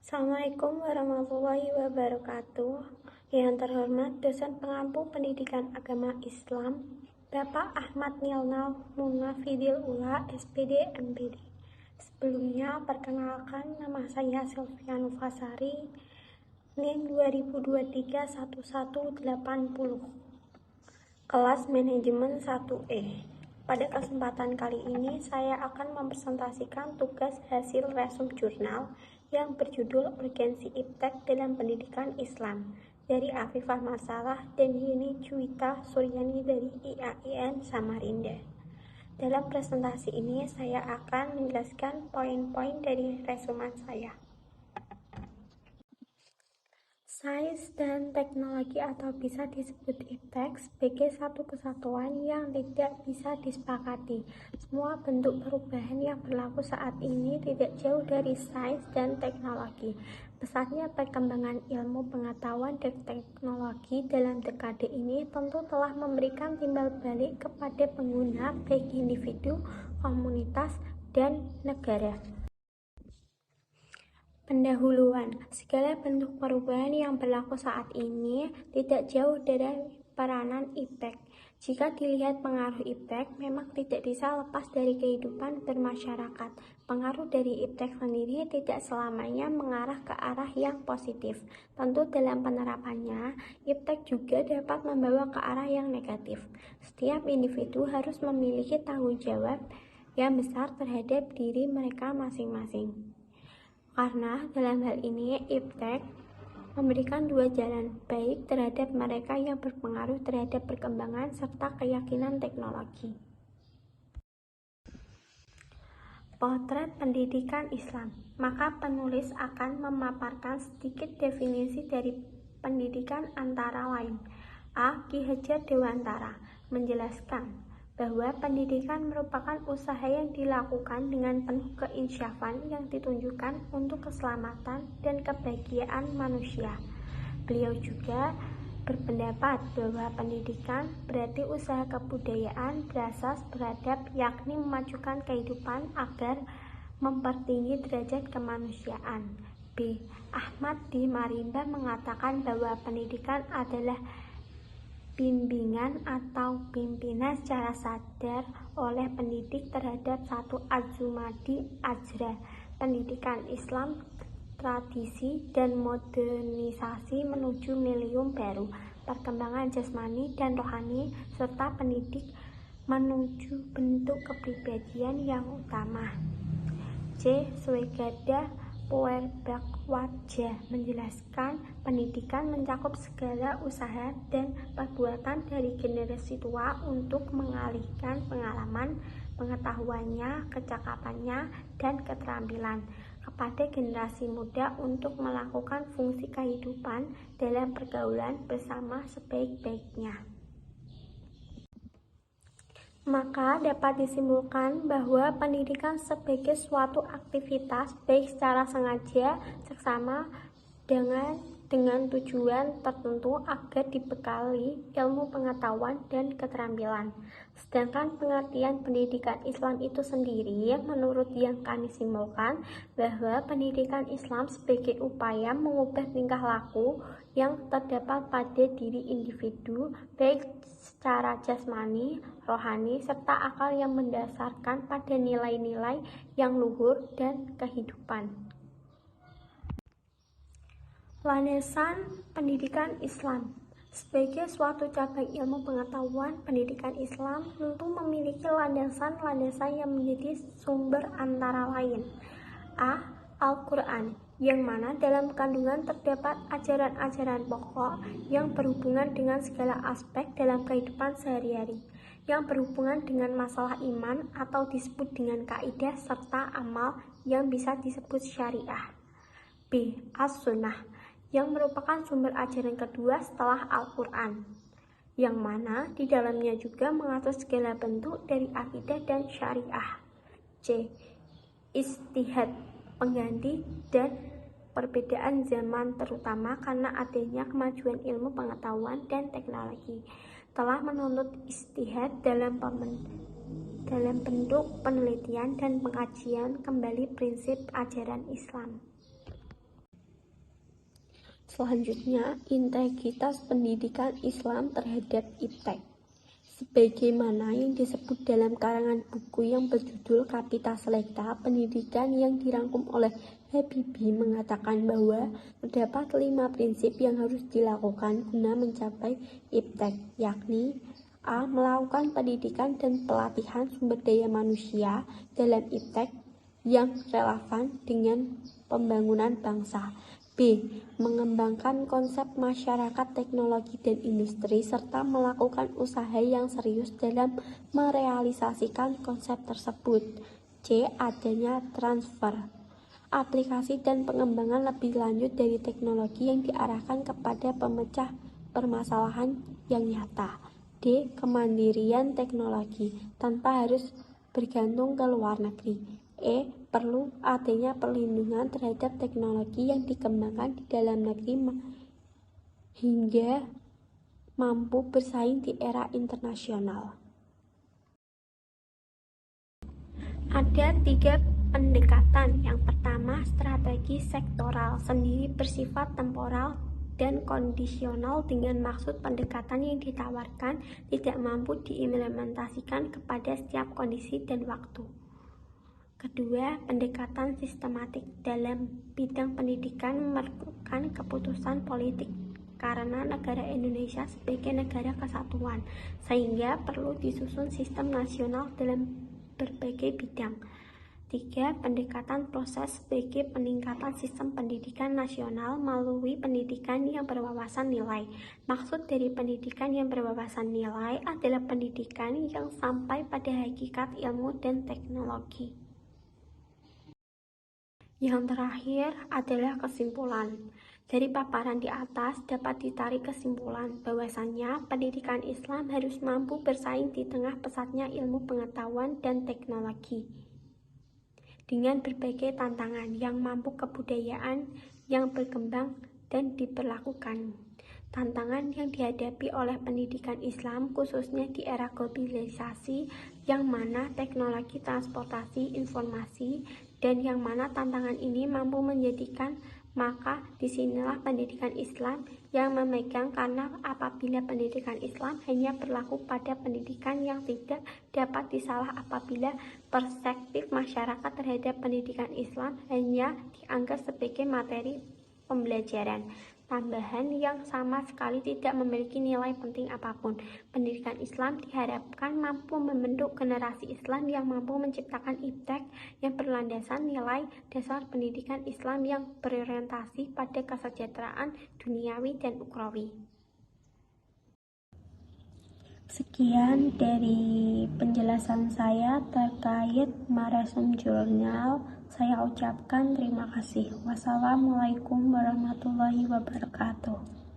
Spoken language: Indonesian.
Assalamualaikum warahmatullahi wabarakatuh. Yang terhormat dosen pengampu pendidikan agama Islam, Bapak Ahmad Nilnal Munafidil Ula, SPD MPD. Sebelumnya, perkenalkan, nama saya Sylvia Nufasari, NIM 20231180, kelas manajemen 1E. Pada kesempatan kali ini, saya akan mempresentasikan tugas hasil resum jurnal yang berjudul Urgensi Iptek dalam Pendidikan Islam dari Afifah Masalah dan Yeni Cuita Suryani dari IAIN Samarinda. Dalam presentasi ini, saya akan menjelaskan poin-poin dari resuman saya. Sains dan teknologi atau bisa disebut iptek sebagai satu kesatuan yang tidak bisa disepakati. Semua bentuk perubahan yang berlaku saat ini tidak jauh dari sains dan teknologi. Pesatnya perkembangan ilmu pengetahuan dan teknologi dalam dekade ini tentu telah memberikan timbal balik kepada pengguna, baik individu, komunitas, dan negara. Pendahuluan, segala bentuk perubahan yang berlaku saat ini tidak jauh dari peranan iptek. Jika dilihat pengaruh iptek, memang tidak bisa lepas dari kehidupan bermasyarakat. Pengaruh dari iptek sendiri tidak selamanya mengarah ke arah yang positif. Tentu dalam penerapannya, iptek juga dapat membawa ke arah yang negatif. Setiap individu harus memiliki tanggung jawab yang besar terhadap diri mereka masing-masing. Karena dalam hal ini iptek memberikan dua jalan, baik terhadap mereka yang berpengaruh terhadap perkembangan serta keyakinan teknologi. Potret pendidikan Islam. Maka penulis akan memaparkan sedikit definisi dari pendidikan antara lain. A. Ki Hajar Dewantara menjelaskan bahwa pendidikan merupakan usaha yang dilakukan dengan penuh keinsyafan yang ditunjukkan untuk keselamatan dan kebahagiaan manusia. Beliau juga berpendapat bahwa pendidikan berarti usaha kebudayaan berasas beradab, yakni memajukan kehidupan agar mempertinggi derajat kemanusiaan. B. Ahmad di Marimba mengatakan bahwa pendidikan adalah bimbingan atau pimpinan secara sadar oleh pendidik terhadap satu azumadi ajra, pendidikan Islam, tradisi dan modernisasi menuju milium baru, perkembangan jasmani dan rohani, serta pendidik menuju bentuk kepribadian yang utama. C. Swegada Puerbagwadja menjelaskan pendidikan mencakup segala usaha dan perbuatan dari generasi tua untuk mengalihkan pengalaman, pengetahuannya, kecakapannya, dan keterampilan kepada generasi muda untuk melakukan fungsi kehidupan dalam pergaulan bersama sebaik-baiknya. Maka dapat disimpulkan bahwa pendidikan sebagai suatu aktivitas baik secara sengaja, seksama, dengan tujuan tertentu agar dibekali ilmu pengetahuan dan keterampilan. Sedangkan pengertian pendidikan Islam itu sendiri, menurut yang kami simpulkan, bahwa pendidikan Islam sebagai upaya mengubah tingkah laku yang terdapat pada diri individu, baik secara jasmani, rohani, serta akal yang mendasarkan pada nilai-nilai yang luhur dan kehidupan. Landasan pendidikan Islam. Sebagai suatu cabang ilmu pengetahuan, pendidikan Islam tentu memiliki landasan-landasan yang menjadi sumber antara lain. A. Al-Quran, yang mana dalam kandungan terdapat ajaran-ajaran pokok yang berhubungan dengan segala aspek dalam kehidupan sehari-hari, yang berhubungan dengan masalah iman atau disebut dengan kaidah serta amal yang bisa disebut syariah. B. As-Sunnah, yang merupakan sumber ajaran kedua setelah Al-Quran, yang mana di dalamnya juga mengatur segala bentuk dari akidah dan syariah. C. Ijtihad, pengganti dan perbedaan zaman, terutama karena adanya kemajuan ilmu pengetahuan dan teknologi telah menuntut ijtihad dalam bentuk penelitian dan pengkajian kembali prinsip ajaran Islam. Selanjutnya, integritas pendidikan Islam terhadap iptek. Sebagaimana yang disebut dalam karangan buku yang berjudul Kapita Selecta, pendidikan yang dirangkum oleh Habibie mengatakan bahwa terdapat 5 prinsip yang harus dilakukan guna mencapai iptek, yakni A. Melakukan pendidikan dan pelatihan sumber daya manusia dalam iptek yang relevan dengan pembangunan bangsa. B. Mengembangkan konsep masyarakat teknologi dan industri serta melakukan usaha yang serius dalam merealisasikan konsep tersebut. C. Adanya transfer, aplikasi dan pengembangan lebih lanjut dari teknologi yang diarahkan kepada pemecah permasalahan yang nyata. D. Kemandirian teknologi tanpa harus bergantung ke luar negeri. E. Perlu adanya perlindungan terhadap teknologi yang dikembangkan di dalam negeri hingga mampu bersaing di era internasional. Ada 3 pendekatan. Yang pertama, strategi sektoral sendiri bersifat temporal dan kondisional dengan maksud pendekatan yang ditawarkan tidak mampu diimplementasikan kepada setiap kondisi dan waktu. Kedua, pendekatan sistematik dalam bidang pendidikan memerlukan keputusan politik karena negara Indonesia sebagai negara kesatuan, sehingga perlu disusun sistem nasional dalam berbagai bidang. 3. Pendekatan proses sebagai peningkatan sistem pendidikan nasional melalui pendidikan yang berwawasan nilai. Maksud dari pendidikan yang berwawasan nilai adalah pendidikan yang sampai pada hakikat ilmu dan teknologi. Yang terakhir adalah kesimpulan. Dari paparan di atas dapat ditarik kesimpulan bahwasannya pendidikan Islam harus mampu bersaing di tengah pesatnya ilmu pengetahuan dan teknologi dengan berbagai tantangan yang mampu kebudayaan yang berkembang dan diperlakukan. Tantangan yang dihadapi oleh pendidikan Islam khususnya di era globalisasi yang mana teknologi transportasi informasi dan yang mana tantangan ini mampu menjadikan, maka disinilah pendidikan Islam yang memegang, karena apabila pendidikan Islam hanya berlaku pada pendidikan yang tidak dapat disalah apabila perspektif masyarakat terhadap pendidikan Islam hanya dianggap sebagai materi pembelajaran tambahan yang sama sekali tidak memiliki nilai penting apapun. Pendidikan Islam diharapkan mampu membentuk generasi Islam yang mampu menciptakan iptek yang berlandasan nilai dasar pendidikan Islam yang berorientasi pada kesejahteraan duniawi dan ukhrawi. Sekian dari penjelasan saya terkait Maresum Jurnal. Saya ucapkan terima kasih. Wassalamualaikum warahmatullahi wabarakatuh.